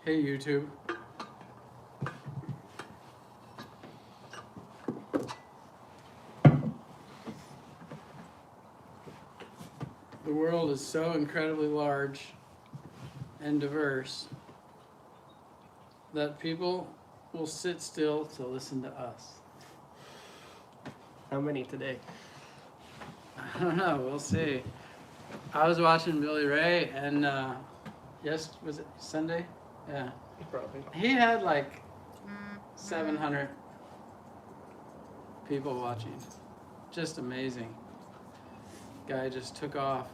Hey YouTube. The world is so incredibly large and diverse that people will sit still to listen to us. How many today? I don't know, we'll see. I was watching Billy Ray and was it Sunday? Yeah. Probably. He had like 700 people watching. Just amazing. Guy just took off.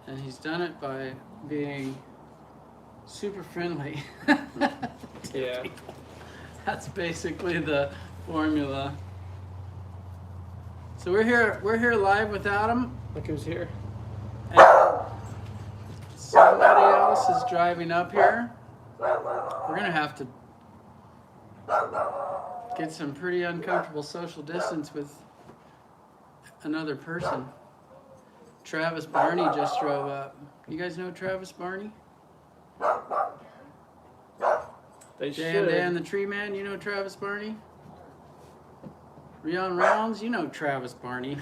And he's done it by being super friendly. Yeah. That's basically the formula. So we're here live without him. Look who's here. And somebody else is driving up here. We're gonna have to get some pretty uncomfortable social distance with another person. Travis Barney just drove up. You guys know Travis Barney? They Dan should. Dan the Tree Man, you know Travis Barney? Rion Rounds, you know Travis Barney.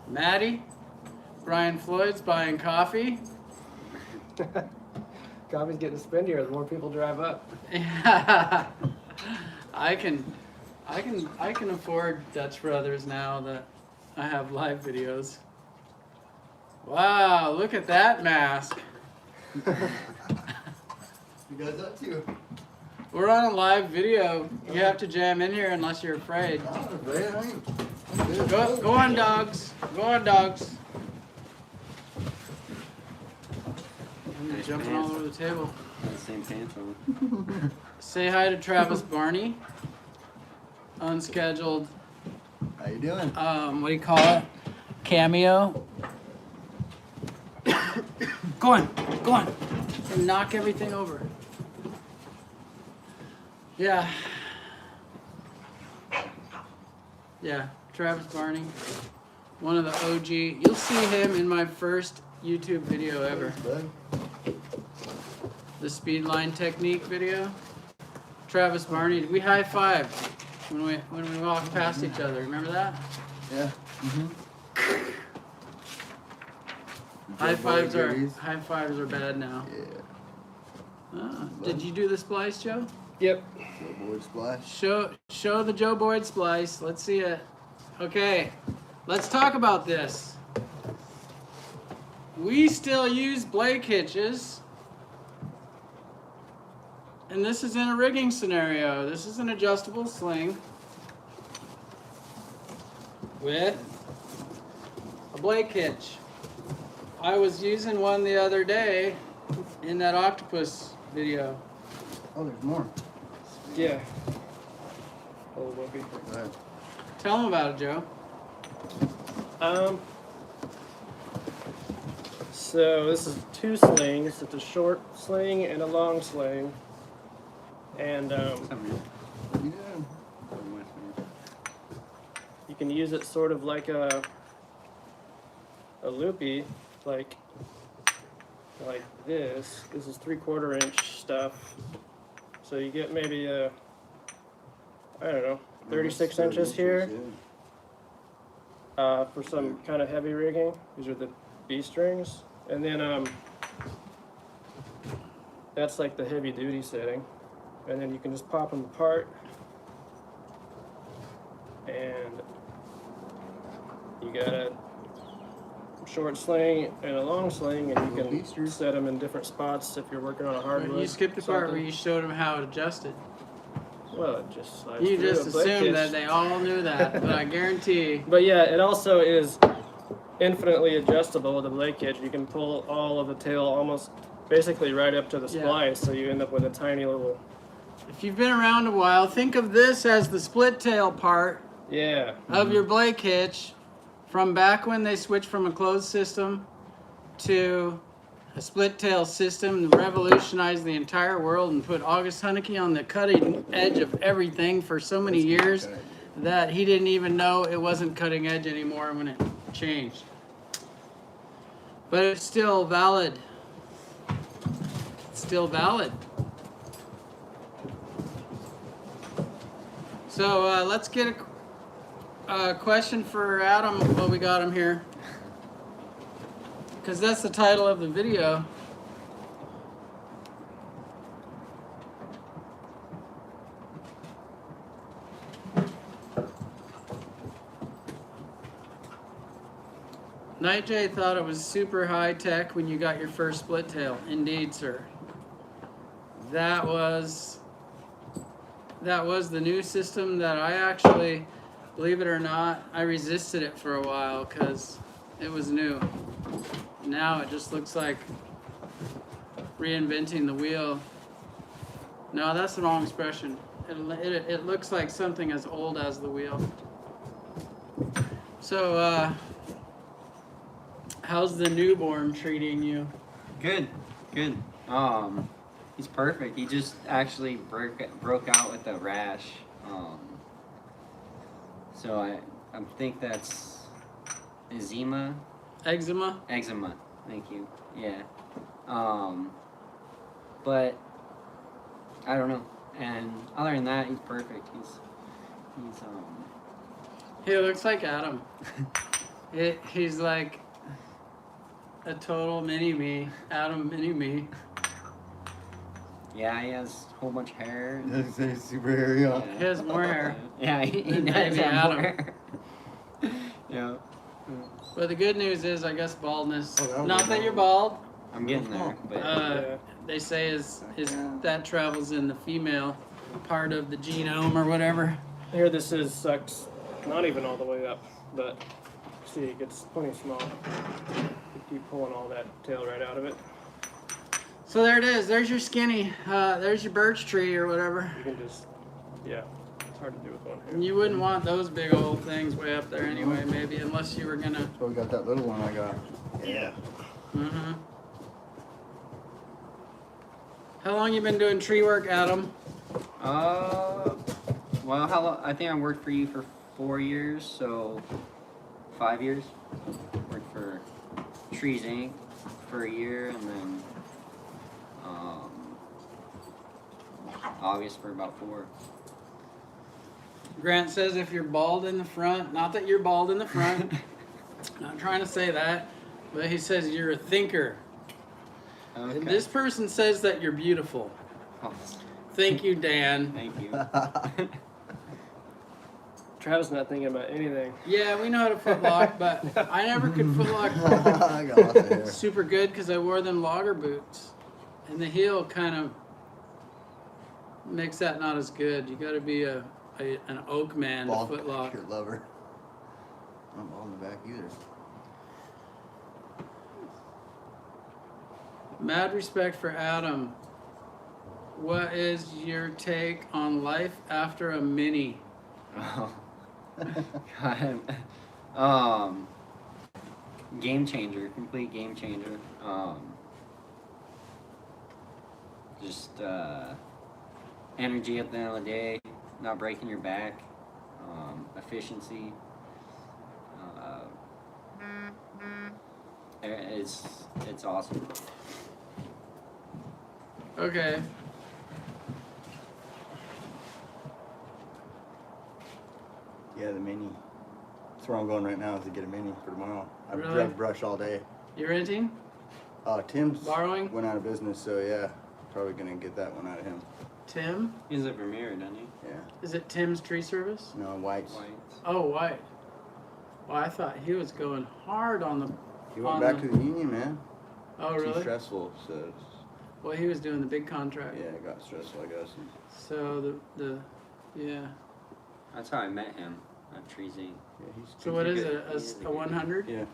Maddie, Brian Floyd's buying coffee. Coffee's getting spendier the more people drive up. Yeah. I can afford Dutch Brothers now that I have live videos. Wow, look at that mask. You guys up to? We're on a live video. You have to jam in here unless you're afraid. Go on, dogs. Go on, dogs. I'm jumping all over the table. The same pants on. Say hi to Travis Barney. Unscheduled. How you doing? What do you call it? Cameo. Go on. And knock everything over. Yeah. Yeah, Travis Barney. One of the OG. You'll see him in my first YouTube video ever. The Speedline Technique video. Travis Barney. We high-fived when we walked past each other. Remember that? Yeah. High fives are bad now. Yeah. Did you do the splice, Joe? Yep. Board splash. Show the Joe Boyd splice. Let's see it. Okay, let's talk about this. We still use Blake hitches. And this is in a rigging scenario. This is an adjustable sling with a Blake hitch. I was using one the other day in that octopus video. Oh, there's more. Yeah. Oh, Whoopi. Go ahead. Tell them about it, Joe. So this is two slings. It's a short sling and a long sling. And What you doing? you can use it sort of like a loopy, like this. This is 3/4 inch stuff. So you get maybe I don't know, 36 inches here. For some kind of heavy rigging. These are the B strings. And then that's like the heavy duty setting. And then you can just pop them apart. And you got a short sling and a long sling, and you can set them in different spots if you're working on a hardwood. You skipped the part where you showed them how to adjust it. Well, it just slides You through just a Blake hitch. assumed that they all knew that, but I guarantee. But yeah, it also is infinitely adjustable with a Blake hitch. You can pull all of the tail almost basically right up to the splice, so you end up with a tiny little. If you've been around a while, think of this as the split tail part of your Blake hitch from back when they switched from a closed system to a split tail system and revolutionized the entire world and put August Hunneke on the cutting edge of everything for so many years that he didn't even know it wasn't cutting edge anymore when it changed. But it's still valid. It's still valid. So let's get a question for Adam while we got him here. Because that's the title of the video. Night J thought it was super high tech when you got your first split tail. Indeed, sir. That was the new system that I actually, believe it or not, I resisted it for a while because it was new. Now it just looks like reinventing the wheel. No, that's the wrong expression. It looks like something as old as the wheel. So, how's the newborn treating you? Good, good. He's perfect. He just actually broke out with a rash. So I think that's eczema. Eczema? Eczema. Thank you. Yeah. But I don't know. And other than that, he's perfect. He looks like Adam. He's like a total mini-me. Adam mini-me. Yeah, he has a whole bunch of hair. He's super hairy, huh? Yeah. He has more hair. Yeah, he does Maybe have Adam. more hair. Yeah. But the good news is, I guess, baldness. Oh, that was Not a that you're bald. bald. I'm getting there. But Yeah. They say that travels in the female part of the genome or whatever. Here, this is sucks. Not even all the way up, but see, it gets plenty small. You keep pulling all that tail right out of it. So there it is. There's your skinny. There's your birch tree or whatever. You can just, yeah, it's hard to do with one hand. And you wouldn't want those big old things way up there anyway, maybe, unless you were gonna. So we got that little one I got. Yeah. Mm-hmm. How long you been doing tree work, Adam? well, how long? I think I worked for you for 4 years, so 5 years. Worked for Trees Inc. for a year, and then August for about 4. Grant says if you're bald in the front, not that you're bald in the front, not trying to say that, but he says you're a thinker. Okay. And this person says that you're beautiful. Oh, Thank you, Dan. thank you. Travis not thinking about anything. Yeah, we know how to footlock, but I never could footlock I got lots of hair. super good because I wore them logger boots. And the heel kind of makes that not as good. You got to be an oak man Bald to footlock. shirt lover. I'm bald in the back either. Mad respect for Adam. What is your take on life after a mini? Oh. God. Game changer, complete game changer. Just energy at the end of the day, not breaking your back, efficiency. It's awesome. Okay. Yeah, the mini. That's where I'm going right now is to get a mini for tomorrow. I've Really? drug brush all day. You renting? Tim's Borrowing? went out of business, so yeah, probably gonna get that one out of him. Tim? He's a Vermeer, doesn't he? Yeah. Is it Tim's Tree Service? No, whites. White. Oh, White. Well, I thought he was going hard on the. He went on back the- to the union, man. Oh, Too really? stressful. So Well, he was doing the big contract. yeah, it got stressful, I guess. So yeah. That's how I met him at Trees Inc. Yeah, he's. So what He's is a it? good- he's a A good 100? Yeah,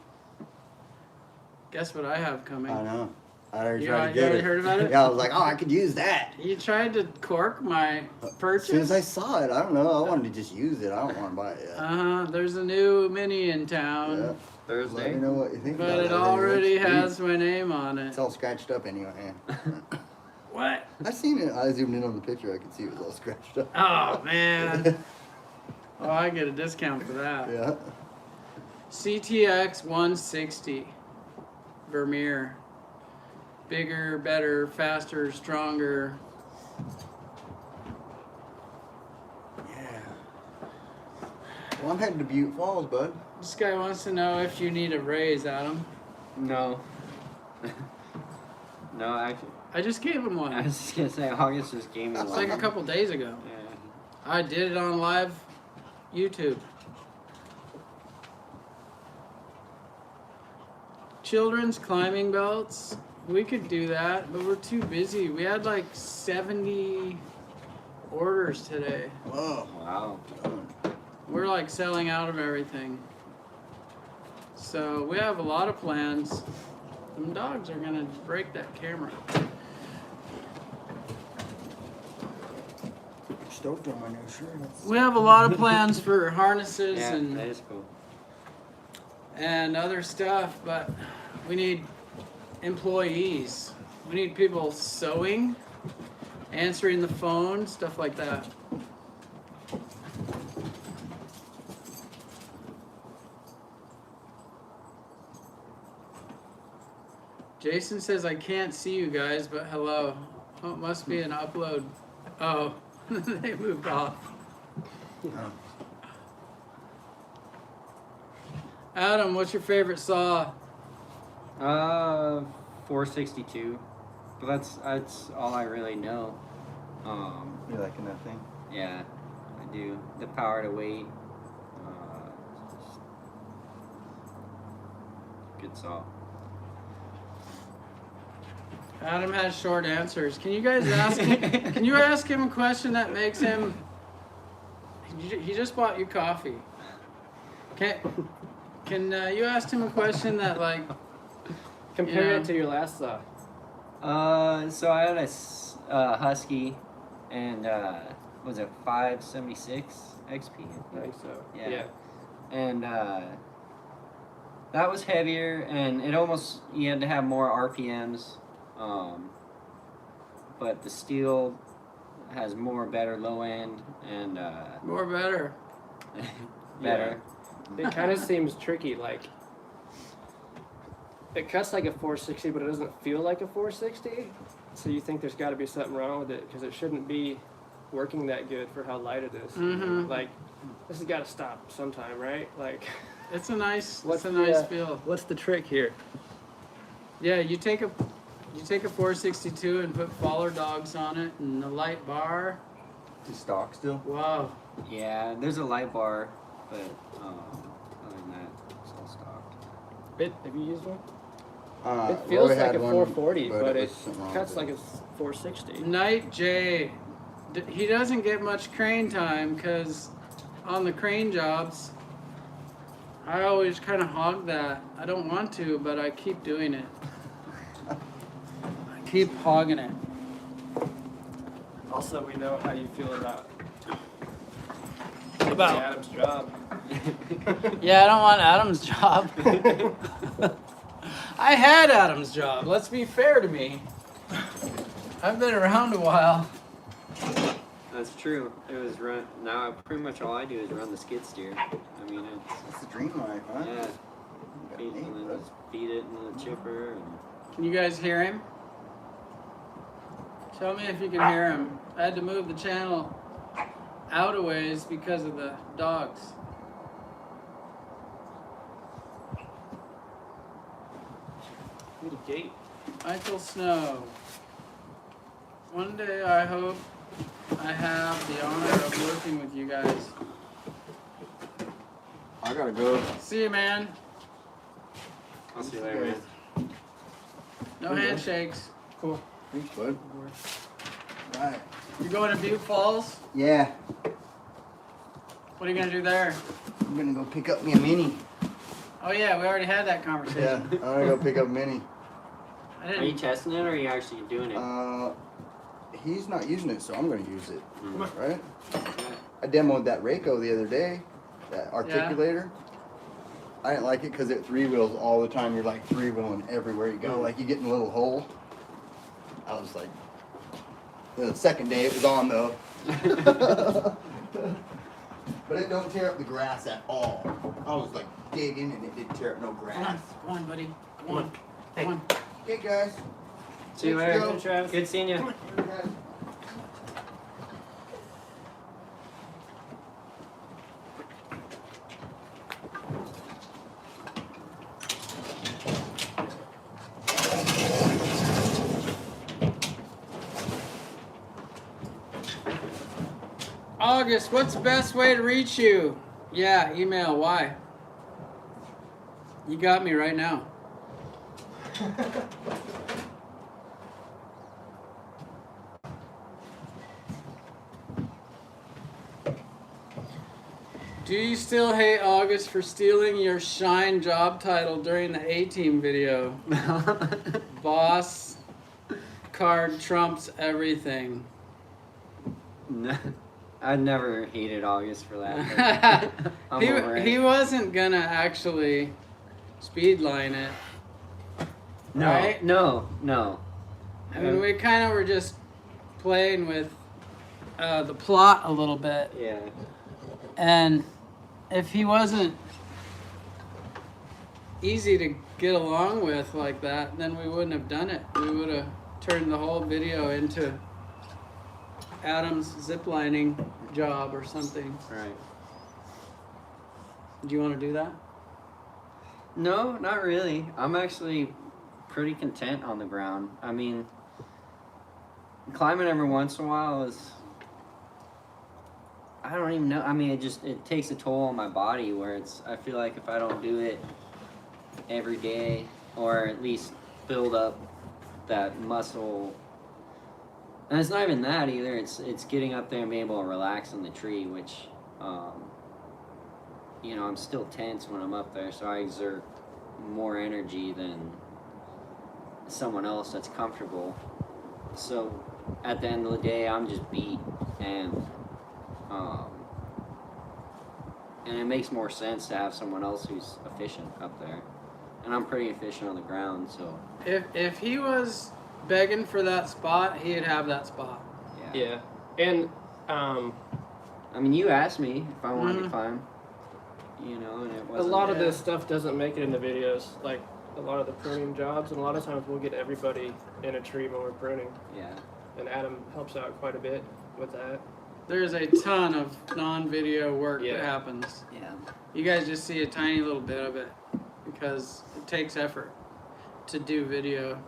Guess what I have coming? I know. I already You tried to already get it. heard about it? Yeah, I was like, oh, I could use that. You tried to cork my As purchase? soon as I saw it, I don't know. I wanted to just use it. I don't want to buy it yet. There's a new mini in Yeah. town, Let Thursday. me know what you think but about it it. already It's has my name on it. It's all scratched up anyway. What? I seen it. I zoomed in on the picture. I could see it was all scratched up. Oh, man. Oh, I get a discount for that. Yeah. CTX 160 Vermeer. bigger, better, faster, stronger. Yeah. Well, I'm heading to Butte Falls, bud. This guy wants to know if you need a raise, Adam. No. No, actually, I just gave him I one. was just gonna say August just gave me It's one. like a couple days ago. Yeah. I did it on live YouTube. Children's climbing belts. We could do that, but we're too busy. We had like 70 orders today. Whoa. Wow. We're like selling out of everything. So we have a lot of plans. Them dogs are gonna break that camera. Stoked on my new shirt. We have a lot of plans for harnesses Yeah, and that is cool. other stuff, but we need employees. We need people sewing, answering the phone, stuff like that. Jason says, I can't see you guys, but hello. Oh, it must be an upload. Oh, they moved off. Oh. Adam, what's your favorite saw? 462. But that's all I really know. You liking that thing? Yeah, I do. The power to weight. Good saw. Adam has short answers. Can you guys ask him? Can you ask him a question that makes him? He just bought you coffee. Can you ask him a question that like? Compare Yeah. it to your last saw. So I had a Husky, and was it 576 XP? I think so. Yeah. And that was heavier, and it almost, you had to have more RPMs. But the steel has better low end and More better. better. It kind of seems tricky. Like it cuts like a 460, but it doesn't feel like a 460. So you think there's got to be something wrong with it because it shouldn't be working that good for how light it is. Mhm. Like this has got to stop sometime, right? Like It's a nice. What's It's a the, nice feel. what's the trick here? Yeah, you take a 462 and put faller dogs on it and a light bar. Is it stock still? Wow. Yeah, there's a light bar, but other than that, it's all stocked. Have you used one? It It feels like a 440, but it cuts like a 460. Night J. He doesn't get much crane time because on the crane jobs, I always kind of hog that. I don't want to, but I keep doing it. I keep hogging it. Also, we know how you feel about About- Adam's job. Yeah, I don't want Adam's job. I had Adam's job. Let's be fair to me. I've been around a while. That's true. It was run. Now pretty much all I do is run the skid steer. I mean, It's the dream life, huh? yeah, Got feed, neat, and then bud. just feed it into the chipper. And Can you guys hear him? Tell me if you can hear him. I had to move the channel out a ways because of the dogs. Need a gate. Michael Snow. One day I hope I have the honor of working with you guys. I gotta go. See you, man. I'll see you later, man. No handshakes. Cool. Thanks, bud. Right. You going to Butte Falls? Yeah. What are you gonna do there? I'm gonna go pick up me a mini. Oh yeah, we already had that Yeah. conversation. I'm gonna go pick up a mini. I Are you didn't. testing it or are you actually doing it? He's not using it, so I'm gonna use it. Mm. Right? I demoed that Rayco the other day, that articulator. I didn't like it because it three wheels all the time. You're like three wheeling everywhere you go. Like you get in a little hole. I was like, the second day it was on though. But it don't tear up the grass at all. I was like digging and it didn't tear up no Come on, grass. come on, buddy. Come on. Hey. Come on. Okay, guys. See you Thanks, later. Joe. Travis. Good seeing you. August, what's the best way to reach you? Yeah, email. Why? You got me right now. Do you still hate August for stealing your Shine job title during the A-Team video? Boss card trumps everything. No, I never hated August for that. I'm over it. He wasn't gonna actually speedline it. No, right? no. I mean, we kind of were just playing with the plot a little bit. Yeah. And if he wasn't easy to get along with like that, then we wouldn't have done it. We would have turned the whole video into Adam's ziplining job or something. Right. Do you want to do that? No, not really. I'm actually pretty content on the ground. I mean, climbing every once in a while is, I don't even know. I mean, it takes a toll on my body where I feel like if I don't do it every day, or at least build up that muscle, and it's not even that either. It's getting up there and being able to relax in the tree, which, you know, I'm still tense when I'm up there, so I exert more energy than someone else that's comfortable. So at the end of the day, I'm just beat, and it makes more sense to have someone else who's efficient up there, and I'm pretty efficient on the ground. So If he was begging for that spot, he'd have that spot. Yeah. And I mean, you asked me if I wanted to climb, you know, and it a wasn't. lot of this stuff doesn't make it into videos. Like a lot of the pruning jobs, and a lot of times we'll get everybody in a tree when we're pruning. Yeah. And Adam helps out quite a bit with that. There's a ton of non-video work that Yeah. happens. Yeah. You guys just see a tiny little bit of it because it takes effort to do video.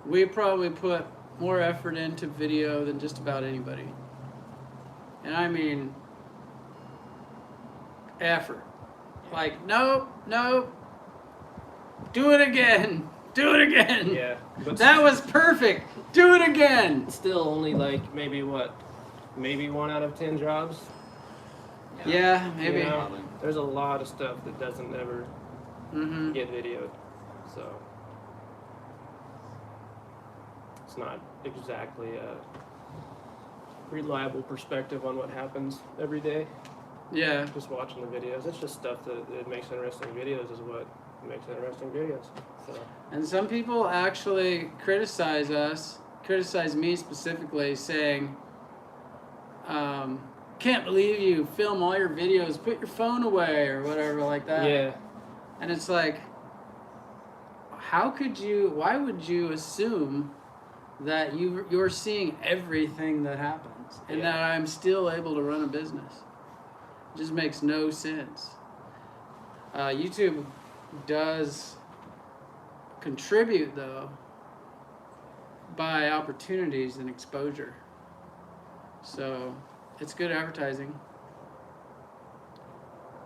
We probably put more effort into video than just about anybody. And I mean effort. Like, nope, do it again. Do it again. Yeah. But That was perfect. Do it again. still only like maybe 1 out of 10 jobs. Yeah, maybe. You know, there's a lot of stuff that doesn't ever Mm-hmm. get videoed. So it's not exactly a reliable perspective on what happens every day. Yeah. Just watching the videos. It's just stuff that it makes interesting videos is what makes interesting videos. So And some people actually criticize me specifically, saying, can't believe you film all your videos, put your phone away, or whatever like that. yeah. And it's like, why would you assume that you're seeing everything that happens and Yeah. that I'm still able to run a business? It just makes no sense. YouTube does contribute, though, by opportunities and exposure. So it's good advertising.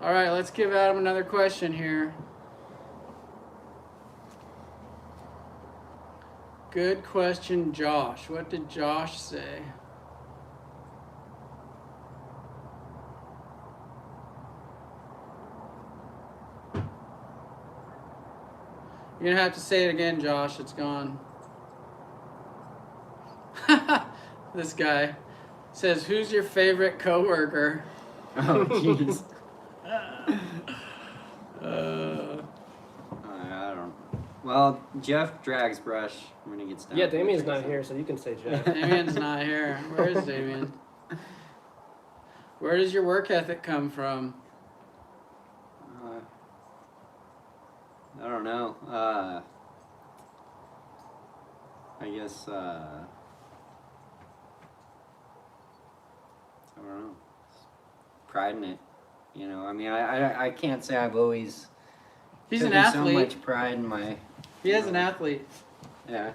All right, let's give Adam another question here. Good question, Josh. What did Josh say? You're gonna have to say it again, Josh. It's gone. This guy says, "Who's your favorite coworker?" Oh, jeez. I don't. Well, Jeff drags brush when he gets down. Yeah, to it, Damien's so- not here, so you can say Jeff. Damien's not here. Where is Damien? Where does your work ethic come from? I don't know. I guess, I don't know, pride in it. You know, I mean, I can't say I've always He's an taken so athlete. much pride in my, He is an athlete. yeah,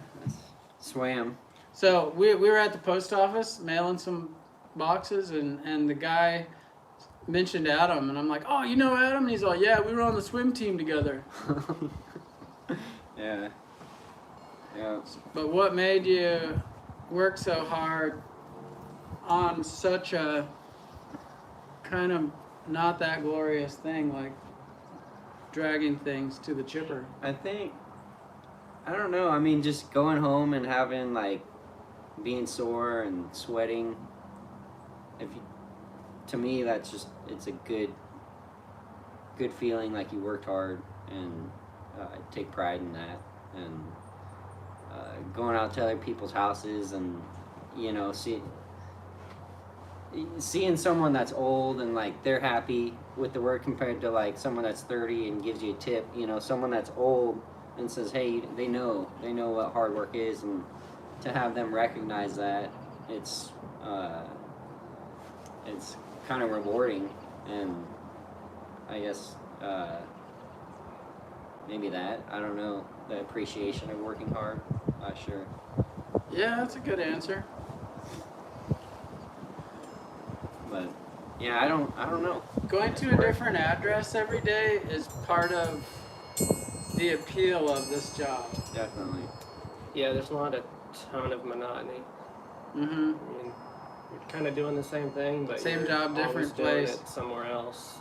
swam. So we were at the post office mailing some boxes, and the guy mentioned Adam, and I'm like, oh, you know Adam? And he's like, yeah, we were on the swim team together. Yeah. Yeah. But what made you work so hard on such a kind of not that glorious thing like dragging things to the chipper? I think, I don't know, I mean, just going home and having, like, being sore and sweating, to me, that's just, it's a good feeling, like you worked hard, and I take pride in that, and going out to other people's houses and, you know, seeing someone that's old and, like, they're happy with the work compared to, like, someone that's 30 and gives you a tip, you know, someone that's old and says, hey, they know what hard work is, and to have them recognize that, it's kind of rewarding, and I guess maybe that, I don't know, the appreciation of working hard, not sure. Yeah, that's a good answer. But yeah, I don't know. Going to a different address every day is part of the appeal of this job. Definitely. Yeah, there's not a ton of monotony. Mm-hmm. I mean, you're kind of doing the same thing, but Same you're job, always different doing place. it somewhere else,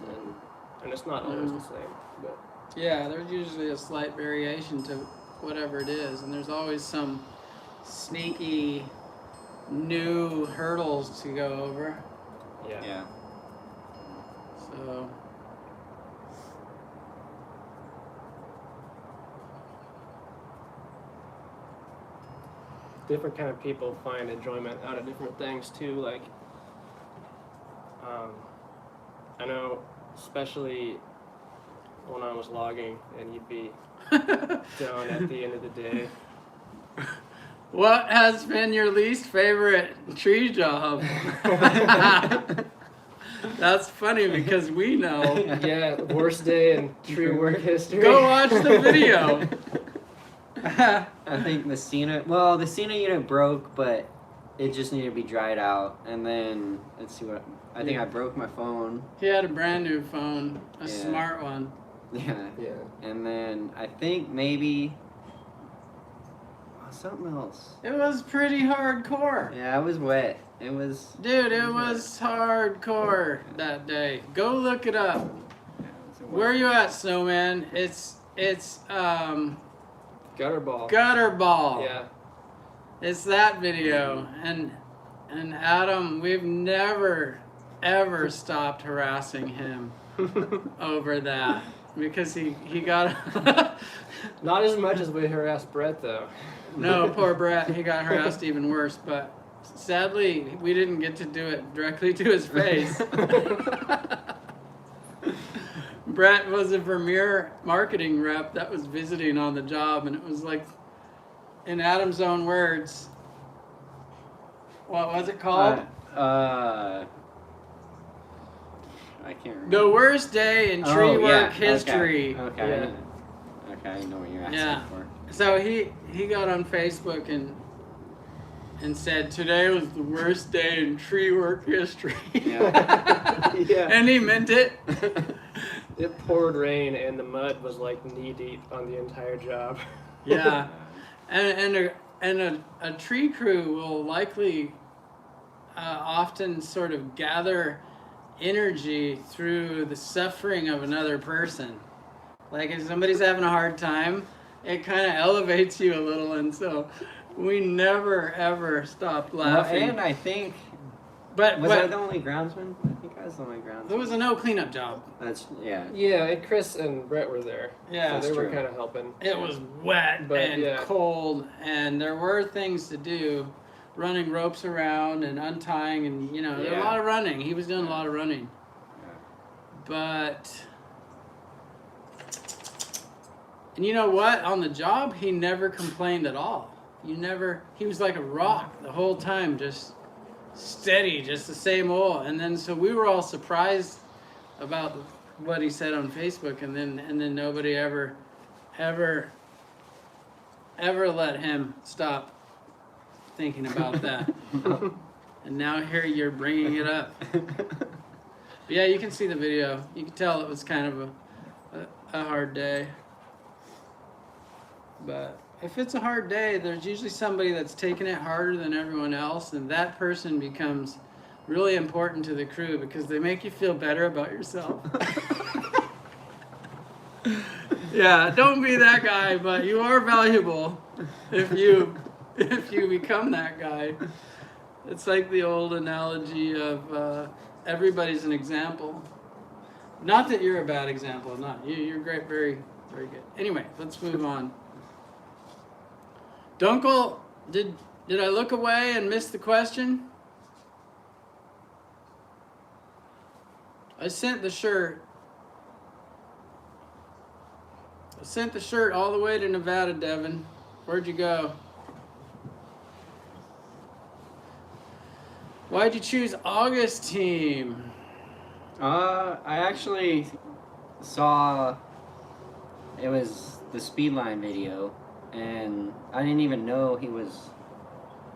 and it's not always the same. But Yeah, there's usually a slight variation to whatever it is, and there's always some sneaky new hurdles to go over. Yeah. So different kind of people find enjoyment out of different things too. Like, I know, especially when I was logging, and you'd be down at the end of the day. what has been your least favorite tree job? That's funny because we know. Yeah, worst day in tree work history. Go watch the video. I think the Cena unit broke, but it just needed to be dried out. And then let's see what I think I broke my phone. He had a brand new phone, a Yeah. smart one. Yeah. Yeah. And then I think maybe something else. It was pretty hardcore. Yeah, it was wet. It was. Dude, it was hardcore that day. Go look it up. Yeah, it was a Where are you at, Snowman? It's Gutter ball. Gutter Ball. Yeah. It's that video. And Adam, we've never ever stopped harassing him over that because he got Not as much as we harassed Brett though. no, poor Brett, he got harassed even worse, but sadly we didn't get to do it directly to his face. Brett was a Vermeer marketing rep that was visiting on the job, and it was like, in Adam's own words, what was it called? I can't remember. The worst day in tree work Okay. history. Okay. Yeah. Okay, I know what you're asking Yeah. for. So he got on Facebook and said today was the worst day in tree work history. Yeah. Yeah. And he meant it. It poured rain and the mud was like knee deep on the entire job. Yeah. And a tree crew will likely often sort of gather energy through the suffering of another person. Like if somebody's having a hard time, it kind of elevates you a little, and so we never ever stopped laughing. Well, and I think but was I the only groundsman? I think I was the only groundsman. it was a no cleanup job. That's yeah. Yeah, and Chris and Brett were there. Yeah, so they were true. kind of helping. It was wet But, and yeah. cold, and there were things to do, running ropes around and untying, and there were a Yeah. lot of running. He was doing a lot of running. But, and you know what? On the job, he never complained at all. he was like a rock the whole time, just steady, just the same old. And then so we were all surprised about what he said on Facebook, and then nobody ever let him stop thinking about that. And now here you're bringing it up. But yeah, you can see the video. You can tell it was kind of a hard day. But if it's a hard day, there's usually somebody that's taking it harder than everyone else, and that person becomes really important to the crew because they make you feel better about yourself. Yeah, don't be that guy, but you are valuable if you become that guy. It's like the old analogy of everybody's an example. Not that you're a bad example, not you're great, very, very good. Anyway, let's move on. Dunkel, did I look away and miss the question? I sent the shirt. I sent the shirt all the way to Nevada, Devin. Where'd you go? Why'd you choose August team? I actually saw it was the Speedline video, and I didn't even know he was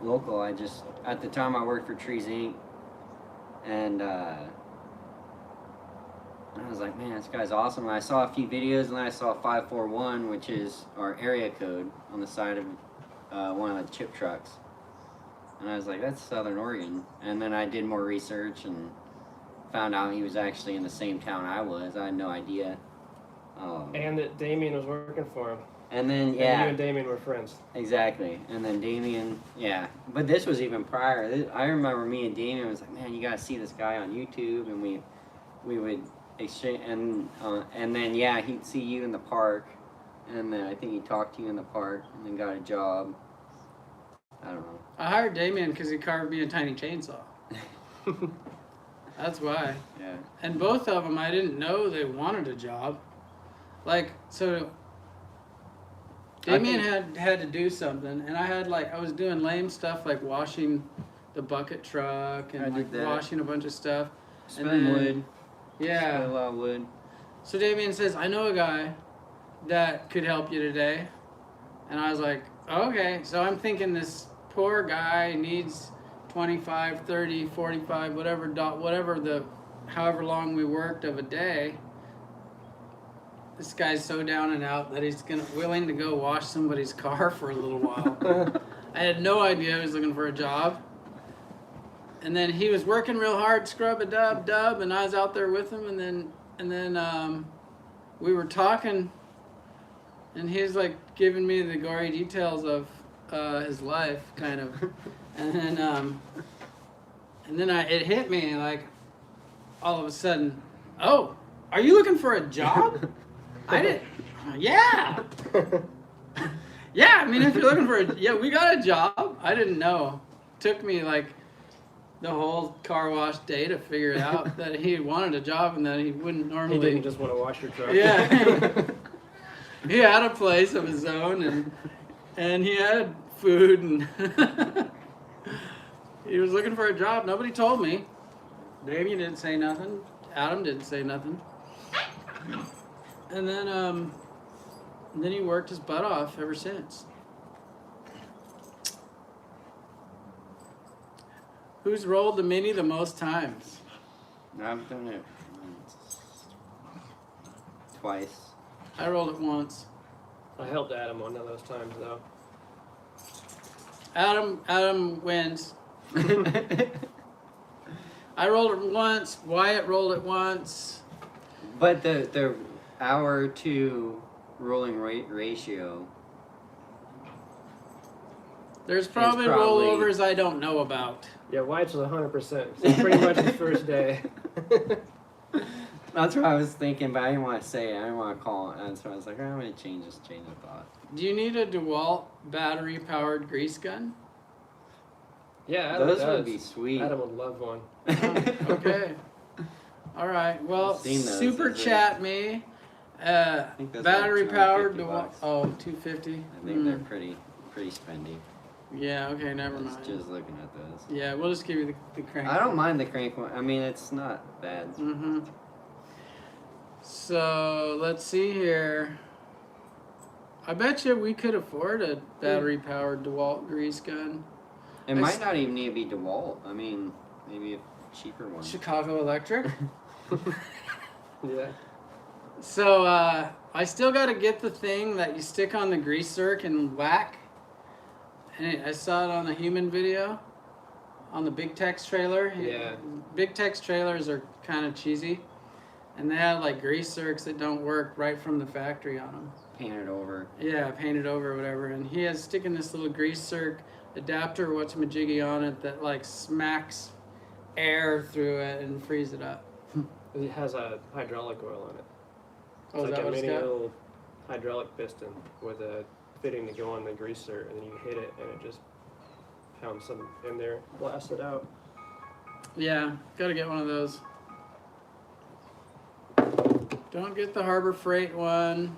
local. I just, at the time I worked for Trees Inc. and I was like, man, this guy's awesome. And I saw a few videos, and then I saw 541, which is our area code on the side of one of the chip trucks. And I was like, that's Southern Oregon. And then I did more research and found out he was actually in the same town I was. I had no idea. And that Damien was working for him. And then, And you and Damien were friends. Exactly. And then Damien, yeah. But this was even prior. I remember me and Damien was like, man, you gotta see this guy on YouTube. And we would exchange, and then, yeah, he'd see you in the park. And then I think he talked to you in the park and then got a job. I don't know. I hired Damien because he carved me a tiny chainsaw. That's why. Yeah. And both of them, I didn't know they wanted a job. Like, so Damien had to do something, and I was doing lame stuff like washing the bucket truck and like washing a bunch of stuff. Spilling wood. Yeah. Spill a lot of wood. So Damien says, I know a guy that could help you today. And I was like, okay. So I'm thinking this poor guy needs 25, 30, 45, however long we worked of a day. This guy's so down and out that he's willing to go wash somebody's car for a little while. I had no idea he was looking for a job. And then he was working real hard, scrub a dub, and I was out there with him, and then we were talking, and he was like giving me the gory details of his life, kind of. And then it hit me, like, all of a sudden, oh, are you looking for a job? I didn't, yeah. Yeah, I mean, if you're looking for we got a job. I didn't know. Took me like the whole car wash day to figure out that he wanted a job and that he wouldn't normally. He didn't just want to wash your truck. Yeah. He had a place of his own, and he had food, and he was looking for a job. Nobody told me. Damien didn't say nothing. Adam didn't say nothing. And then he worked his butt off ever since. Who's rolled the Mini the most times? I've done it twice. I rolled it once. I helped Adam one of those times, though. Adam wins. I rolled it once. Wyatt rolled it once. But the hour to rolling rate ratio. There's probably rollovers I don't know about. Yeah, White's was 100%. So pretty much his first day. That's what I was thinking, but I didn't want to say it. I didn't want to call it. And so I was like, I'm going to change of thought. Do you need a DeWalt battery-powered grease gun? Yeah, Adam those does. would be sweet. Adam would love one. Okay. All right. Well, I've seen those. super chat me. I think those are Battery-powered like DeWalt. $250. Oh, $250. I think they're pretty spendy. Yeah, okay, never mind. Just looking at this. Yeah, we'll just give you the crank. I don't mind the crank one. I mean, it's not bad. Mm-hmm. So, let's see here. I bet you we could afford a battery-powered DeWalt grease gun. It might not even need to be DeWalt. I mean, maybe a cheaper one. Chicago Electric. Yeah. So, I still got to get the thing that you stick on the grease zerk and whack. And I saw it on a human video on the Big Tex trailer. Yeah. Big Tex trailers are kind of cheesy. And they have like grease zerks that don't work right from the factory on them. Painted over. Yeah, painted over or whatever. And he has sticking this little grease zerk adapter whatchamajiggy on it that like smacks air through it and frees it up. It has a hydraulic oil in it. It's Oh, is like that a what it's mini got? little hydraulic piston with a fitting to go on the greaser, and then you hit it, and it just pounds some in there, blasts it out. Yeah, gotta get one of those. Don't get the Harbor Freight one.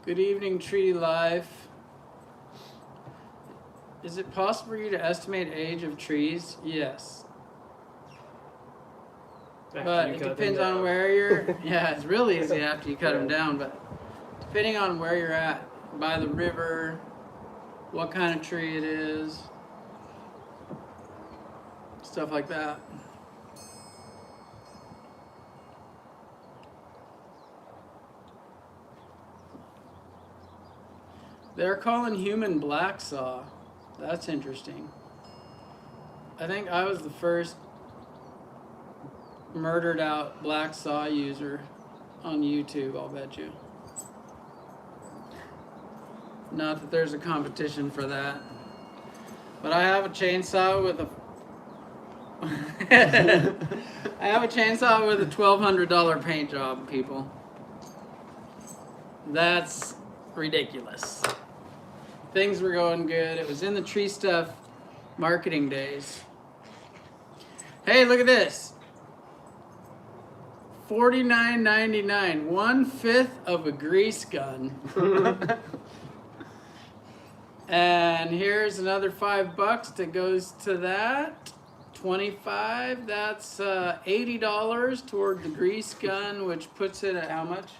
Good evening, Treaty Life. Is it possible for you to estimate age of trees? Yes. After But you it cut them depends on down. where you're. Yeah, it's really easy after you cut them Yeah. down, but depending on where you're at, by the river, what kind of tree it is, stuff like that. They're calling human black saw. That's interesting. I think I was the first murdered out black saw user on YouTube, I'll bet you. Not that there's a competition for that. But I have a chainsaw with a I have a chainsaw with a $1,200 paint job, people. That's ridiculous. Things were going good. It was in the Tree Stuff marketing days. Hey, look at this. $49.99, 1/5 of a grease gun. And here's another $5 that goes to that. 25. That's $80 toward the grease gun, which puts it at how much?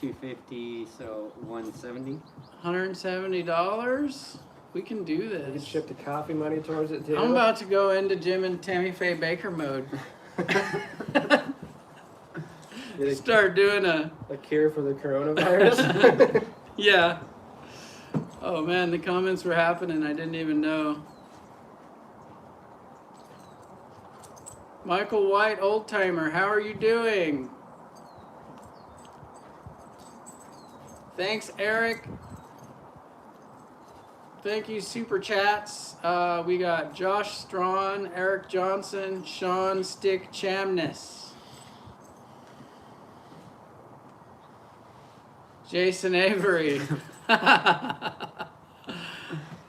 $250, so $170. $170. We can do You can this. ship the coffee money towards it too. I'm about to go into Jim and Tammy Faye Baker mode. Start doing a cure for the coronavirus. yeah. Oh man, the comments were happening. I didn't even know. Michael White, old timer, how are you doing? Thanks, Eric. Thank you, Super Chats. We got Josh Strawn, Eric Johnson, Sean Stick Chamness. Jason Avery.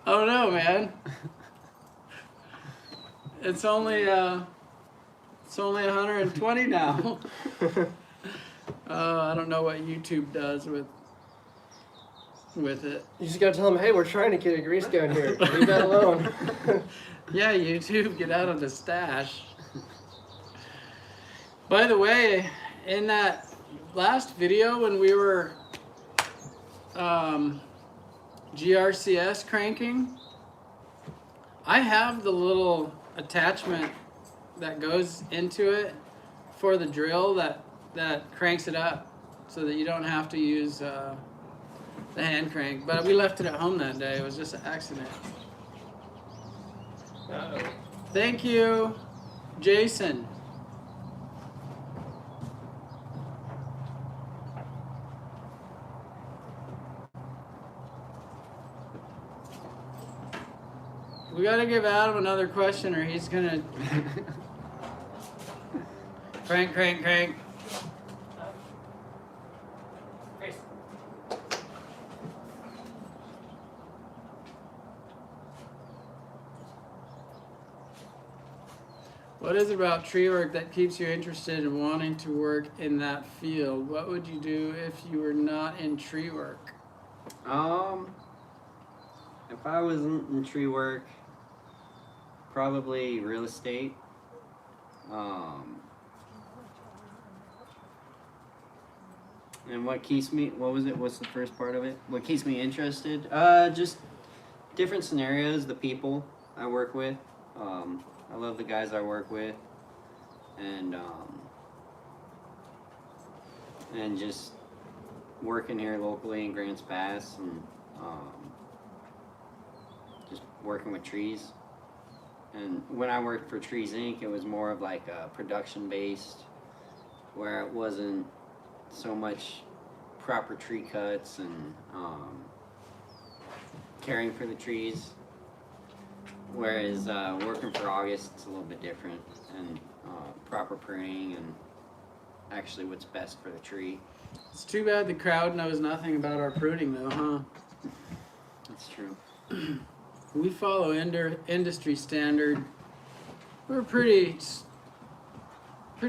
Oh no, man. It's only 120 now. I don't know what YouTube does with it. You just gotta tell them, hey, we're trying to get a grease gun here. Leave that alone. Yeah, YouTube, get out of the stash. By the way, in that last video when we were GRCS cranking, I have the little attachment that goes into it for the drill that cranks it up so that you don't have to use the hand crank. But we left it at home that day. It was just an accident. Uh-oh. Thank you, Jason. We gotta give Adam another question or he's gonna crank. What is it about tree work that keeps you interested in wanting to work in that field? What would you do if you were not in tree work? I If I wasn't in tree work, probably real estate. And what keeps me, what was it? What's the first part of it? What keeps me interested? Just different scenarios, the people I work with. I love the guys I work with. And just working here locally in Grants Pass and just working with trees. And when I worked for Trees Inc., it was more of like a production based, where it wasn't so much proper tree cuts and caring for the trees. Whereas working for August, it's a little bit different, and proper pruning and actually what's best for the tree. It's too bad the crowd knows nothing about our pruning, though, huh? That's true. We follow industry standard. We're pretty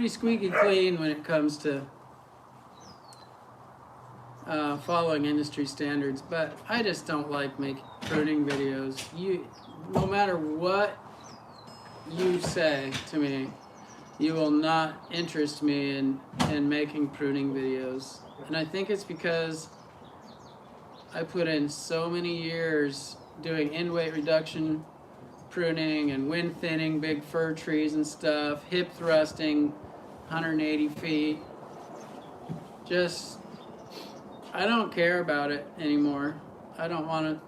squeaky clean when it comes to following industry standards, but I just don't like making pruning videos. No matter what you say to me, you will not interest me in making pruning videos. And I think it's because I put in so many years doing end weight reduction, pruning, and wind thinning big fir trees and stuff, hip thrusting 180 feet. Just, I don't care about it anymore. I don't want to,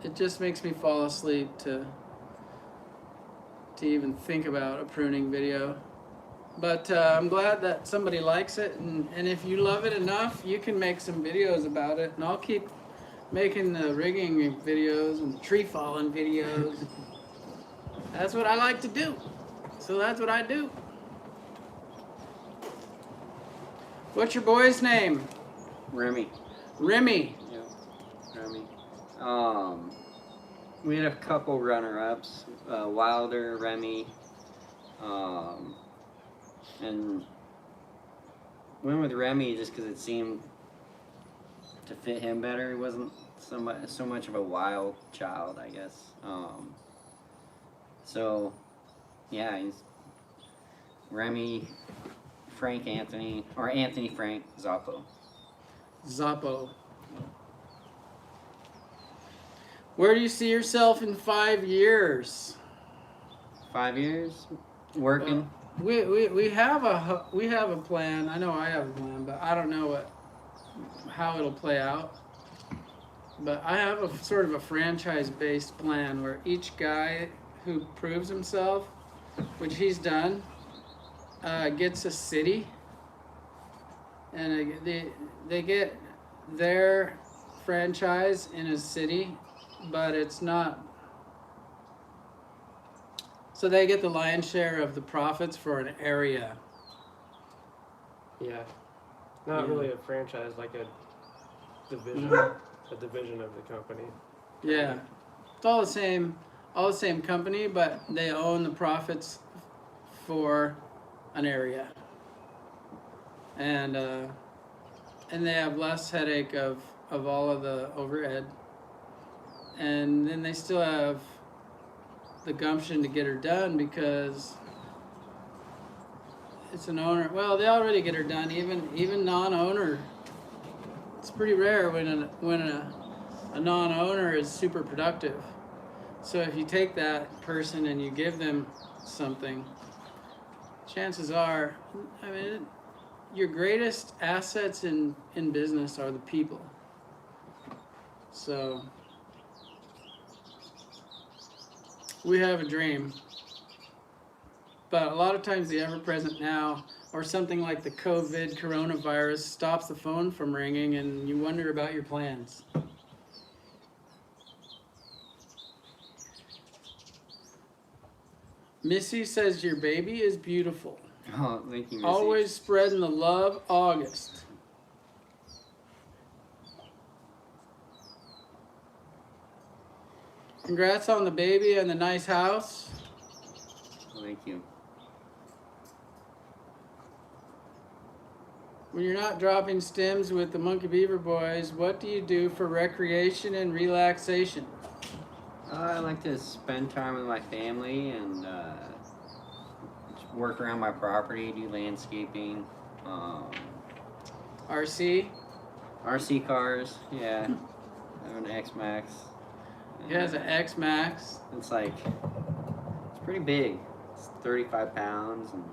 it just makes me fall asleep to even think about a pruning video. But I'm glad that somebody likes it, and if you love it enough, you can make some videos about it, and I'll keep making the rigging videos and the tree falling videos. That's what I like to do, so that's what I do. What's your boy's name? Remy. Remy. Yeah, Remy. We had a couple runner-ups, Wilder, Remy, and went with Remy just because it seemed to fit him better. He wasn't so much of a wild child, I guess. So, yeah, he's Remy, Frank Anthony, or Anthony Frank Zappo. Zappo. Where do you see yourself in 5 years? 5 years? Working? We have a plan. I know I have a plan, but I don't know how it'll play out. But I have a sort of a franchise-based plan where each guy who proves himself, which he's done, gets a city, and they get their franchise in a city, but it's not. So they get the lion's share of the profits for an area. Yeah. Not really a franchise, like a division, a division of the company. Yeah. It's all the same company, but they own the profits for an area. And they have less headache of all of the overhead. And then they still have the gumption to get her done because it's an owner. Well, they already get her done, even non-owner. It's pretty rare when a non-owner is super productive. So if you take that person and you give them something, chances are, I mean, your greatest assets in business are the people. So we have a dream, but a lot of times the ever-present now, or something like the coronavirus, stops the phone from ringing, and you wonder about your plans. Missy says your baby is beautiful. Oh, thank you, Missy. Always spreading the love, August. Congrats on the baby and the nice house. Thank you. When you're not dropping stems with the Monkey Beaver Boys, what do you do for recreation and relaxation? I like to spend time with my family and just work around my property, do landscaping, RC? RC cars, yeah. I have an X-Max. He has an X-Max. It's like, it's pretty big. It's 35 pounds and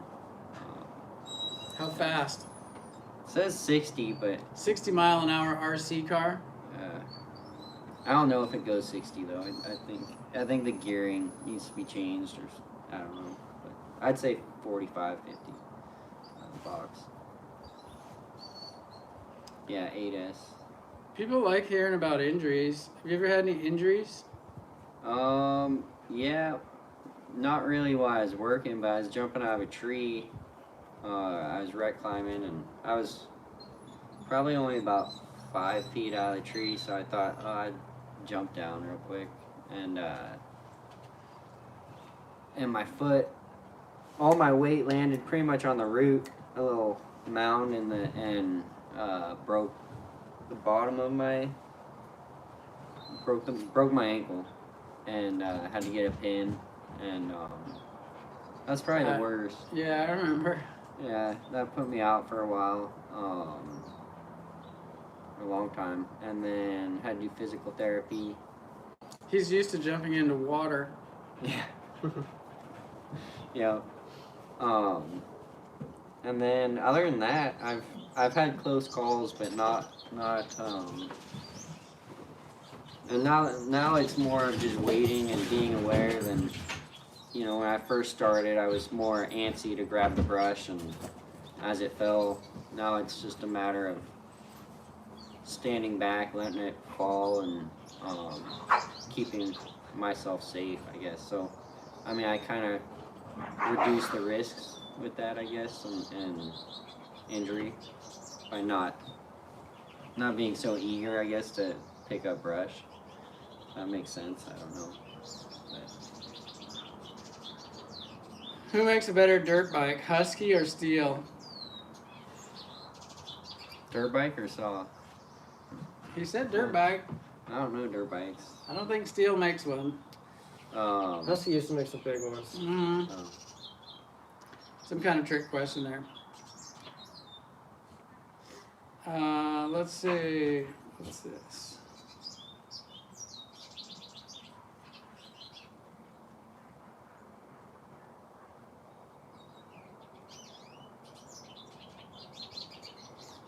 How fast? it says 60, but 60-mile-an-hour RC car? I don't know if it goes 60 though. I think the gearing needs to be changed, or I don't know. But I'd say 45, 50 box. Yeah, 8S. People like hearing about injuries. Have you ever had any injuries? Yeah, not really while I was working, but I was jumping out of a tree. I was wreck climbing, and I was probably only about 5 feet out of the tree, so I thought, oh, I'd jump down real quick, and my foot, all my weight landed pretty much on the root, a little mound and broke the bottom of my, broke my ankle, and had to get a pin, and that's probably the worst. Yeah, I remember. Yeah, that put me out for a while, for a long time, and then had to do physical therapy. He's used to jumping into water. Yeah. Yeah. And then other than that, I've had close calls, but not and now it's more of just waiting and being aware than, you know, when I first started, I was more antsy to grab the brush, and as it fell, now it's just a matter of standing back, letting it fall, and keeping myself safe, I guess. So, I mean, I kind of reduce the risks with that, I guess, and injury by not being so eager, I guess, to pick up brush. That makes sense. I don't know. Who makes a better dirt bike, Husky or Steel? Dirt bike or saw? He said dirt bike. I don't know dirt bikes. I don't think Steel makes one. Husky used to make some big ones. Mm-hmm. Oh. Some kind of trick question there. Let's see. What's this?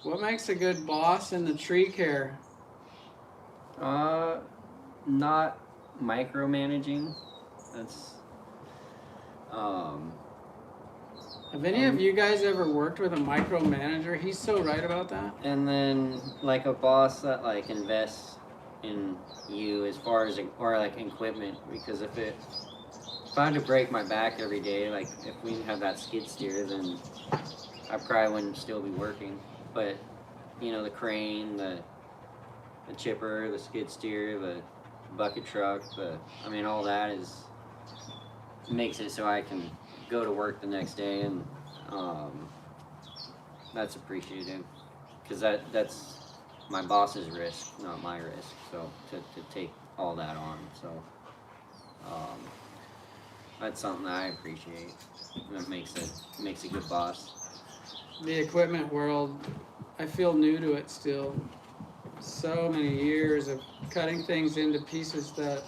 What makes a good boss in the tree care? Not micromanaging. That's Have any of you guys ever worked with a micromanager? He's so right about that. and then like a boss that like invests in you as far as or like equipment, because if I had to break my back every day, like if we didn't have that skid steer, then I probably wouldn't still be working. But you know, the crane, the chipper, the skid steer, the bucket truck, I mean, all that makes it so I can go to work the next day, and that's appreciated, because that's my boss's risk, not my risk. So to take all that on, so that's something that I appreciate. That makes a good boss. The equipment world, I feel new to it still. So many years of cutting things into pieces that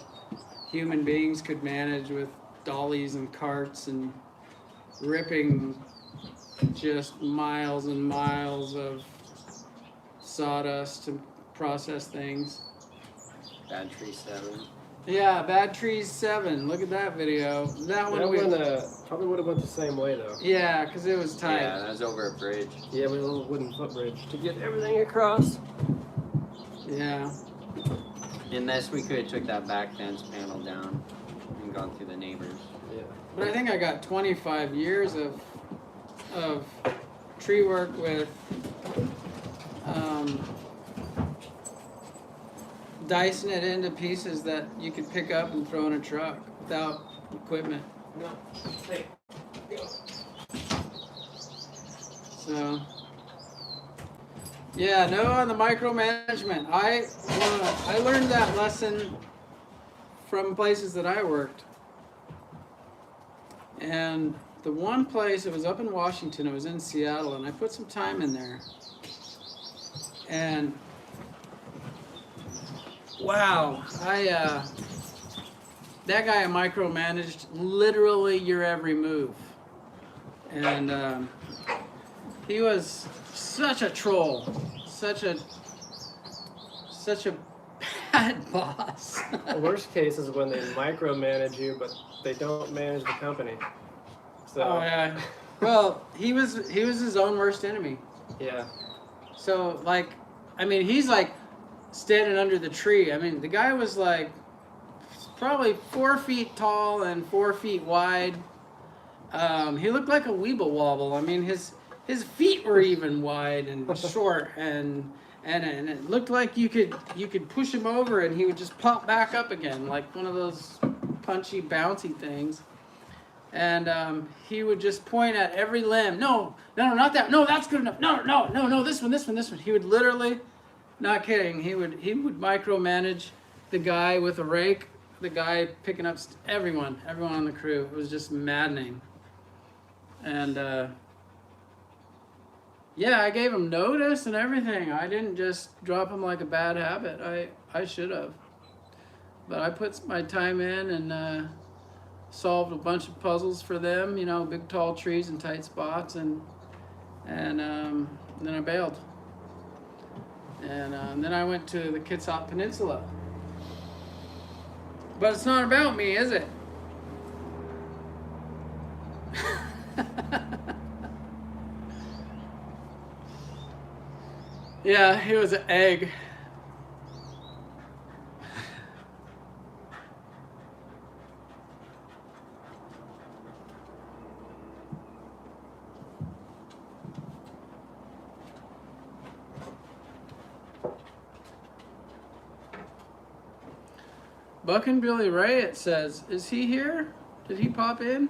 human beings could manage with dollies and carts, and ripping just miles and miles of sawdust to process things. Bad Tree 7. Yeah, Bad Trees 7. Look at that video. That one Probably would have went the same way though. yeah, because it was tight. Yeah, that was over a bridge. Yeah, with a little wooden footbridge to get everything across. Yeah. In this, we could have took that back fence panel down and gone through the neighbors. Yeah. But I think I got 25 years of tree work with dicing it into pieces that you could pick up and throw in a truck without equipment. No. Hey. So, yeah, no on the micromanagement. I learned that lesson from places that I worked. And the one place, it was up in Washington, it was in Seattle, and I put some time in there. And wow, that guy micromanaged literally your every move. And he was such a troll, such a bad boss. The worst case is when they micromanage you, but they don't manage the company. So, Oh yeah. Well, he was his own worst enemy. yeah. So like, I mean, he's like standing under the tree. I mean, the guy was like probably 4 feet tall and 4 feet wide. He looked like a weeble wobble. I mean, his feet were even wide and short, and it looked like you could push him over and he would just pop back up again, like one of those punchy, bouncy things. And he would just point at every limb. No, not that. No, that's good enough. No, this one. He would literally, not kidding, he would micromanage the guy with a rake, the guy picking up everyone on the crew. It was just maddening. And yeah, I gave him notice and everything. I didn't just drop him like a bad habit. I should have. But I put my time in and solved a bunch of puzzles for them, you know, big tall trees and tight spots, and then I bailed. And then I went to the Kitsap Peninsula. But it's not about me, is it? Yeah, he was an egg. Buck and Billy Ray, it says. Is he here? Did he pop in?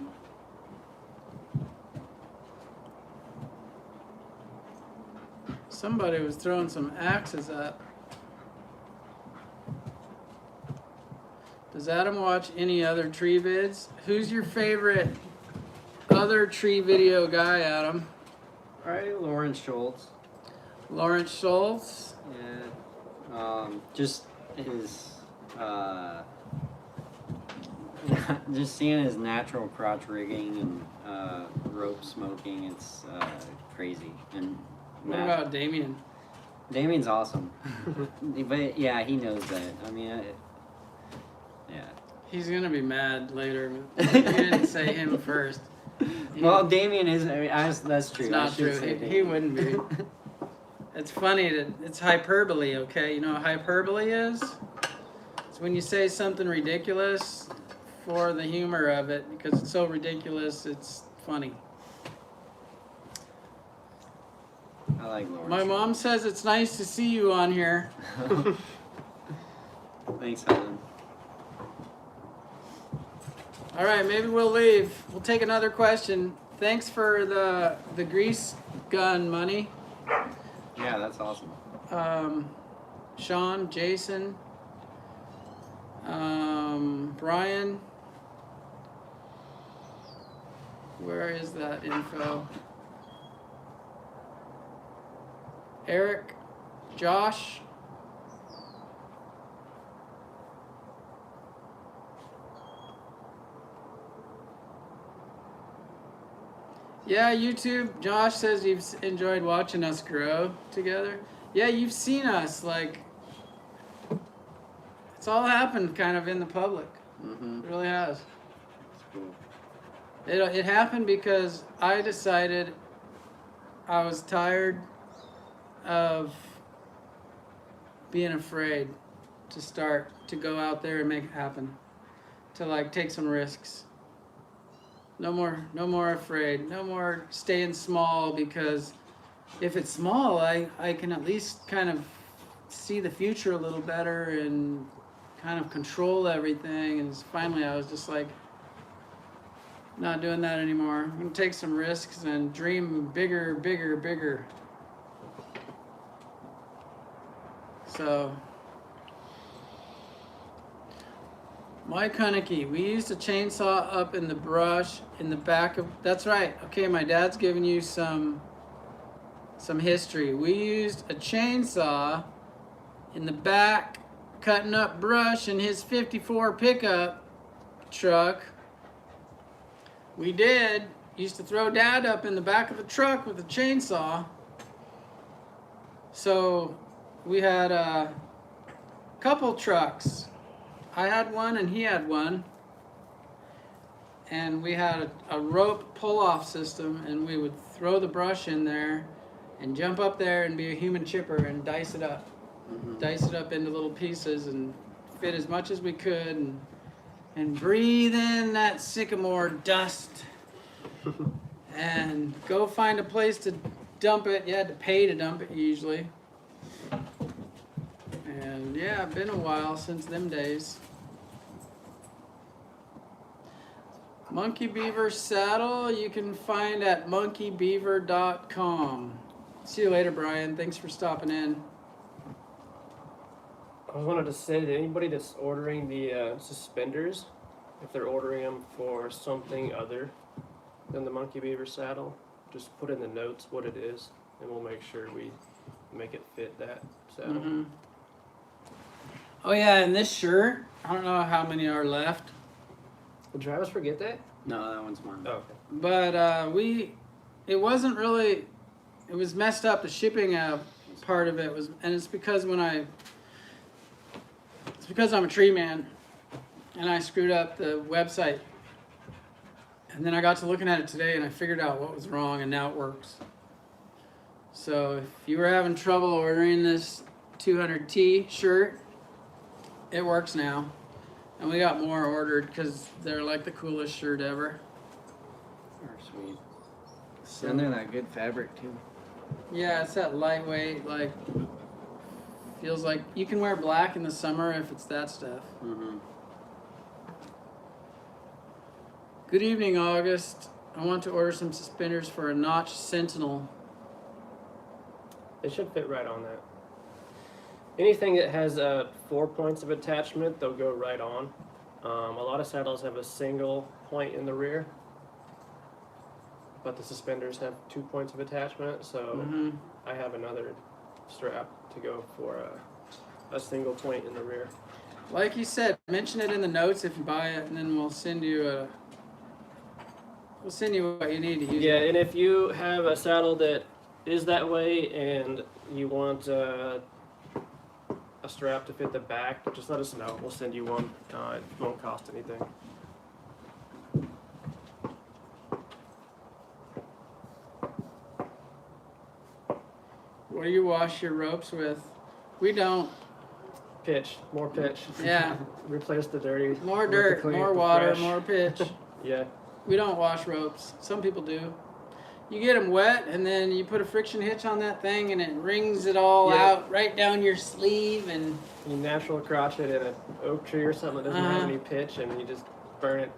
Somebody was throwing some axes up. Does Adam watch any other tree vids? Who's your favorite other tree video guy, Adam? Probably Lawrence Schultz. Lawrence Schultz? Yeah. Just his, just seeing his natural crotch rigging and rope smoking, it's crazy. And What about Damien? Damien's awesome. But yeah, he knows that. I mean, yeah. He's gonna be mad later. You didn't say him first. Well, Damien is. I mean, that's true. It's not true. He wouldn't be. It's funny that it's hyperbole. Okay, you know what hyperbole is? It's when you say something ridiculous for the humor of it, because it's so ridiculous, it's funny. I like Lawrence. My mom says it's nice to see you on here. Thanks, Helen. All right, maybe we'll leave. We'll take another question. Thanks for the grease gun money. Yeah, that's awesome. Sean, Jason, Brian. Where is that info? Eric, Josh. Yeah, YouTube. Josh says you've enjoyed watching us grow together. Yeah, you've seen us, like, it's all happened kind of in the public. Mm-hmm. It really has. That's cool. It happened because I decided I was tired of being afraid to go out there and make it happen, to like take some risks. No more afraid, no more staying small, because if it's small, I can at least kind of see the future a little better and kind of control everything. And finally I was just like, not doing that anymore. I'm gonna take some risks and dream bigger, bigger, bigger. So Mike Hunnicky, we used a chainsaw up in the brush in the back of. That's right. Okay, my dad's giving you some history. We used a chainsaw in the back, cutting up brush in his '54 pickup truck. We used to throw Dad up in the back of the truck with a chainsaw. So we had a couple trucks. I had one and he had one. And we had a rope pull-off system, and we would throw the brush in there and jump up there and be a human chipper and dice it up. Dice it up into little pieces and fit as much as we could and breathe in that sycamore dust and go find a place to dump it. You had to pay to dump it usually. And yeah, been a while since them days. Monkey Beaver saddle you can find at monkeybeaver.com. See you later, Brian. Thanks for stopping in. I wanted to say that anybody that's ordering the suspenders, if they're ordering them for something other than the Monkey Beaver saddle, just put in the notes what it is, and we'll make sure we make it fit that saddle. Mm-hmm. Oh yeah, and this shirt, I don't know how many are left. Did Travis forget that? No, that one's mine. Oh, okay. But it wasn't really, it was messed up. The shipping part of it was, and it's because it's because I'm a tree man, and I screwed up the website. And then I got to looking at it today, and I figured out what was wrong, and now it works. So if you were having trouble ordering this 200T shirt, it works now. And we got more ordered because they're like the coolest shirt ever. Oh, sweet. So, And they're that good fabric too. yeah, it's that lightweight, like, feels like you can wear black in the summer if it's that stuff. Mm-hmm. Good evening, August. I want to order some suspenders for a Notch Sentinel. It should fit right on that. Anything that has 4 points of attachment, they'll go right on. A lot of saddles have a single point in the rear, but the suspenders have 2 points of attachment, so I have another strap to go for a single point in the rear. Like you said, mention it in the notes if you buy it, and then we'll send you what you need to use. Yeah, it. and if you have a saddle that is that way and you want a strap to fit the back, just let us know. We'll send you one. It won't cost anything. What do you wash your ropes with? We don't. Pitch, more pitch. Yeah. Replace the dirty. More with the dirt, clean, more the water, fresh. more pitch. Yeah. We don't wash ropes. Some people do. You get them wet, and then you put a friction hitch on that thing, and it wrings it all out right down your sleeve, and You natural crotch it in an oak tree or something that doesn't have any pitch, and you just burn it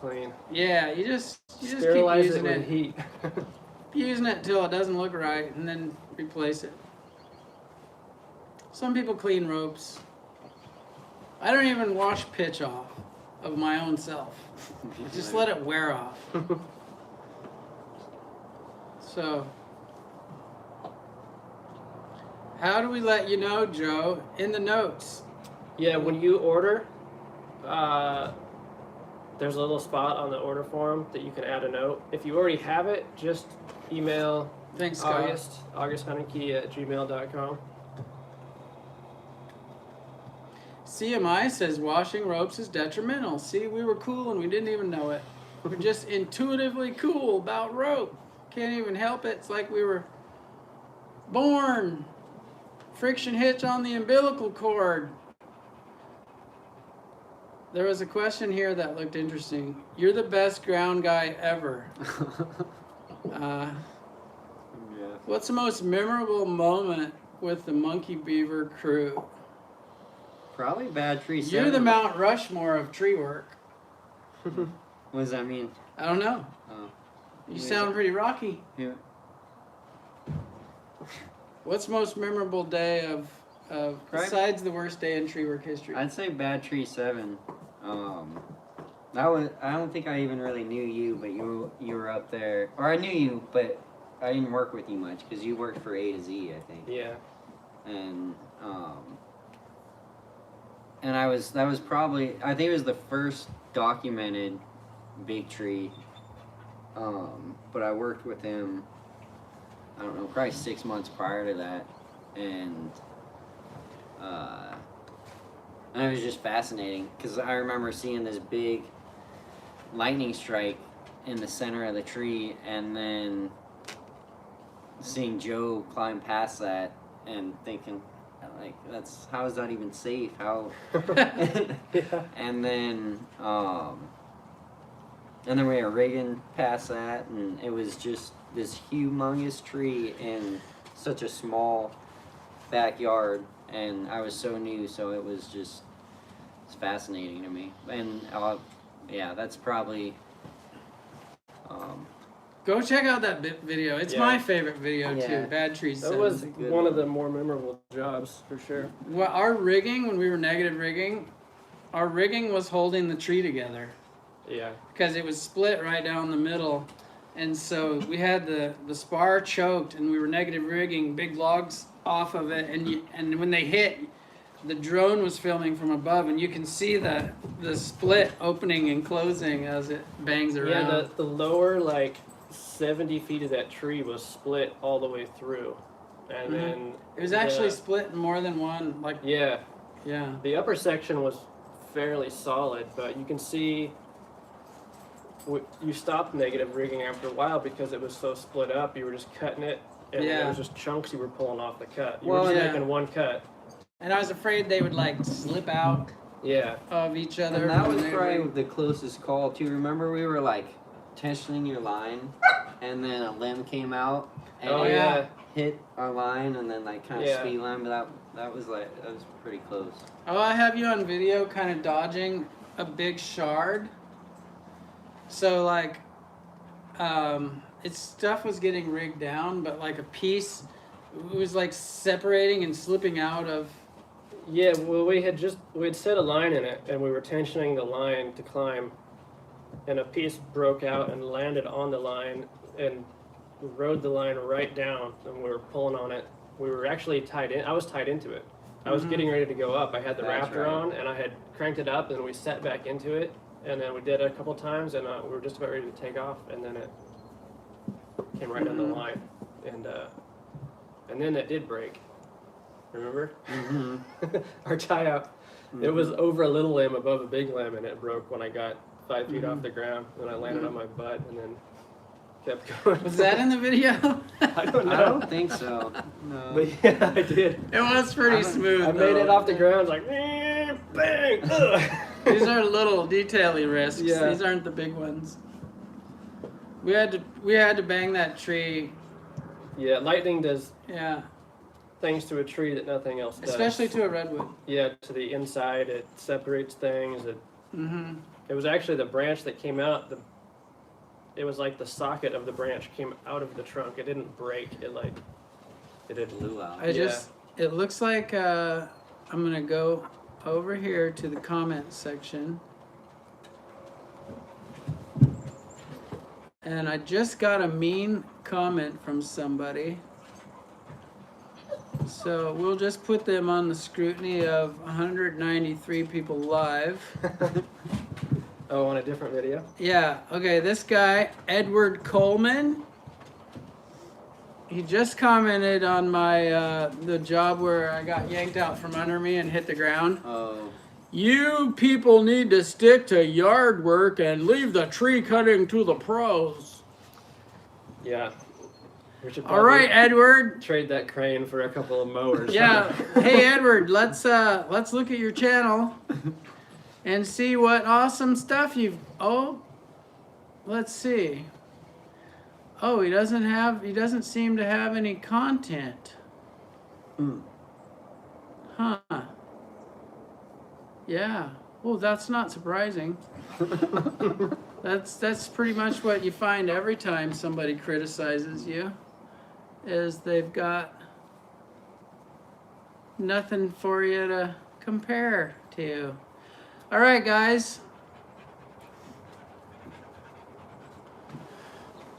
clean. yeah, you just keep Sterilize using it it. with heat. Keep using it until it doesn't look right, and then replace it. Some people clean ropes. I don't even wash pitch off of my own self. I just let it wear off. So, how do we let you know, Joe? In the notes. Yeah, when you order, there's a little spot on the order form that you can add a note. If you already have it, just email Thanks, Scott. augusthunnicky@gmail.com. CMI says washing ropes is detrimental. See, we were cool and we didn't even know it. We're just intuitively cool about rope. Can't even help it. It's like we were born. Friction hitch on the umbilical cord. There was a question here that looked interesting. You're the best ground guy ever. Yeah. What's the most memorable moment with the Monkey Beaver crew? Probably Bad Tree 7. You're the Mount Rushmore of tree work. What does that mean? I don't know. Oh. You sound pretty rocky. Yeah. What's the most memorable day of Right. besides the worst day in tree work history? I'd say Bad Tree 7. I don't think I even really knew you, but you were up there, or I knew you, but I didn't work with you much because you worked for A to Z, I think. Yeah. And that was probably, I think it was the first documented big tree. But I worked with him, I don't know, probably 6 months prior to that, and it was just fascinating because I remember seeing this big lightning strike in the center of the tree, and then seeing Joe climb past that and thinking, like, how is that even safe? How? Yeah. And then we were rigging past that, and it was just this humongous tree in such a small backyard, and I was so new, so it's fascinating to me. And yeah, that's probably. Go check out that video. It's my favorite video Yeah. too. Bad Trees. That 7. was one of the more memorable jobs for sure. Well, our rigging, when we were negative rigging, our rigging was holding the tree together Yeah. because it was split right down the middle, and so we had the spar choked, and we were negative rigging big logs off of it, and when they hit, the drone was filming from above, and you can see the split opening and closing as it bangs around. Yeah, the lower 70 feet of that tree was split all the way through, and then it was actually split in more than one. yeah, Yeah. the upper section was fairly solid, but you can see you stopped negative rigging after a while because it was so split up. You were just cutting it, and then it was just chunks you were pulling off the cut. You were just making one cut. And I was afraid they would slip out Yeah. of each other. And that when was they probably rigged. the closest call too. Remember, we were tensioning your line, and then a limb came out and Oh it yeah. hit our line, and then kind of Yeah. speed line. But that was pretty close. Oh, I have you on video kind of dodging a big shard. So its stuff was getting rigged down, but a piece, it was separating and slipping out of. Yeah, well, we had set a line in it, and we were tensioning the line to climb, and a piece broke out and landed on the line and rode the line right down, and we were pulling on it. We were actually tied in. I was tied into it. I was getting ready to go up. I had the That's Raptor right. on, and I had cranked it up, and we set back into it, and then we did it a couple times, and we were just about ready to take off, and then it came right down the line, and then it did break. Remember? Mm-hmm. Our tie out. It was over a little limb above a big limb, and it broke when I got 5 feet off the ground. And I landed on my butt, and then kept going. Was that in the video? I don't know. I don't think so. No. But yeah, I did. It was pretty smooth. I made it off the ground, like bang. Ugh. These are little detaily risks. Yeah. These aren't the big ones. We had to bang that tree. Yeah, lightning does Yeah, things to a tree that nothing else does. especially to a redwood. Yeah, to the inside, it separates things. It was actually the branch that came out. It was like the socket of the branch came out of the trunk. It didn't break. It didn't. Blew out. It looks like I'm gonna go over here to the comment section. And I just got a mean comment from somebody. So we'll just put them on the scrutiny of 193 people live. Oh, on a different video? Yeah, okay, this guy, Edward Coleman, he just commented on my the job where I got yanked out from under me and hit the ground. Oh. You people need to stick to yard work and leave the tree cutting to the pros. Yeah. We should All right, Edward. trade that crane for a couple of mowers. Yeah. Hey, Edward. Let's look at your channel and see what awesome stuff you've. Oh, let's see. Oh, he doesn't seem to have any content. Huh. Yeah. Well, that's not surprising. That's pretty much what you find every time somebody criticizes you, is they've got nothing for you to compare to. All right, guys.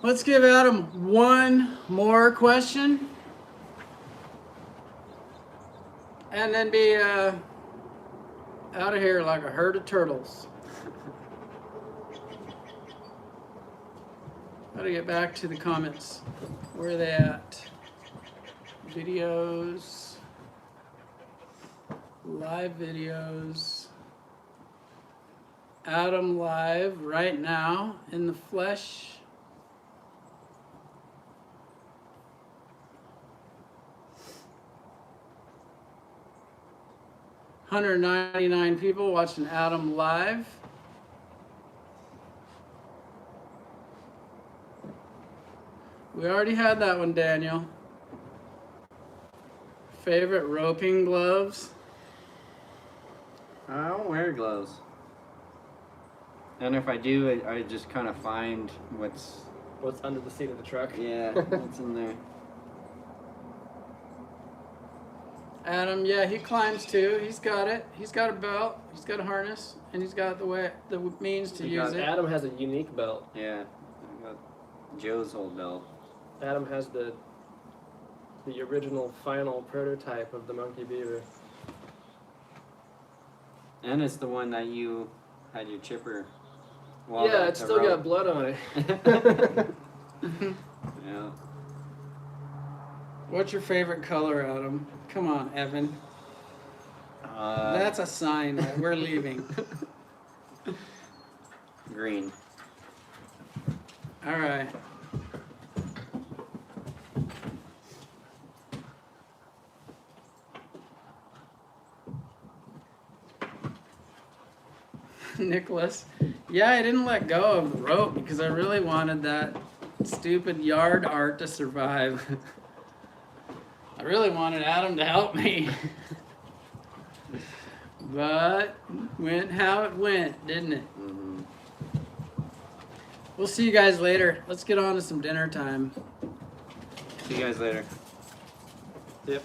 Let's give Adam one more question. And then be out of here like a herd of turtles. How to get back to the comments. Where are they at? Videos. Live videos. Adam live right now in the flesh. $199 people watching Adam live. We already had that one, Daniel. Favorite roping gloves? I don't wear gloves. And if I do, I just kind of find what's under the seat of the truck. Yeah, what's in there. Adam, yeah, he climbs too. He's got it. He's got a belt. He's got a harness, and he's got the means to use it. Adam has a unique belt. Yeah, I got Joe's old belt. Adam has the original final prototype of the Monkey Beaver. And it's the one that you had your chipper. Yeah, it's still got blood on it. Yeah. What's your favorite color, Adam? Come on, Evan. That's a sign that we're leaving. Green. All right. Nicholas. Yeah, I didn't let go of the rope because I really wanted that stupid yard art to survive. I really wanted Adam to help me. But went how it went, didn't it? Mm-hmm. We'll see you guys later. Let's get on to some dinner time. See you guys later. Yep.